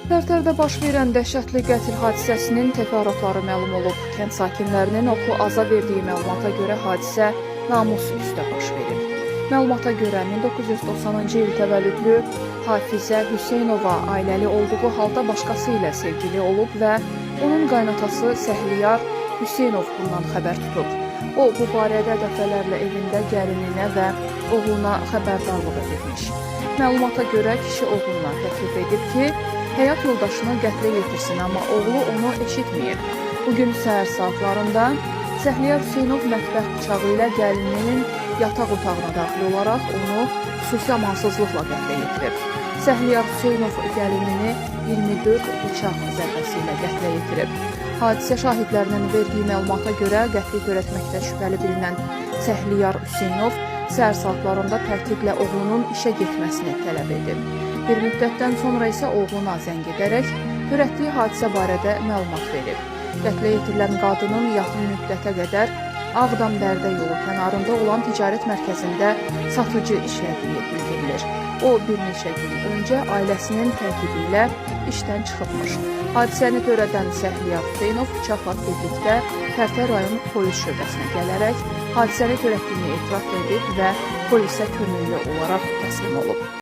Tərtərdə baş verən dəhşətli qətl hadisəsinin təfərrüatları məlum olub. Kənd sakinlərinin oxu aza verdiyi məlumata görə hadisə namus üstə baş verib. Məlumata görə 1990-cı il təvəllüdlü Hafizə Hüseynova ailəli olduğu halda başqası ilə sevgili olub və onun qaynatası Səhliyar Hüseynov bundan xəbər tutub. O, bu barədə dəfələrlə evində gəlininə və oğluna xəbərdarlıq edilmiş. Məlumata görə kişi oğluna təklif edib ki, həyat yoldaşını qətlə yetirsin, amma oğlu onu eşitməyib. Bugün səhər saatlarında Səhliyar Hüseynov mətbəx bıçağı ilə gəlininin yataq otağına daxil olaraq onu xüsusi amansızlıqla qətlə yetirib. Səhliyar Hüseynov gəlinini 24 bıçaq zərbəsi ilə qətlə yetirib. Hadisə şahidlərinin verdiyi məlumata görə qətli törətməkdə şübhəli bilinən Səhliyar Hüseynov səhər saatlarında tərtiblə oğlunun işə getməsini tələb edib. Bir müddətdən sonra isə oğluna zəng edərək törətdiyi hadisə barədə məlumat verib. Qətlə yetirilən qadının yaxın müddətə qədər Ağdam-Bərdə yolu kənarında olan ticarət mərkəzində satıcı işlədiyi bildirilir. O, bir neçə gün öncə ailəsinin təkibi ilə işdən çıxıbmış. Hadisəni törədən Səhliyar Hüseynov bıçaqla birlikdə Tərtər rayon polis şöbəsinə gələrək hadisəni törətdiyini etiraf edib və polisə könüllü olaraq təslim olub.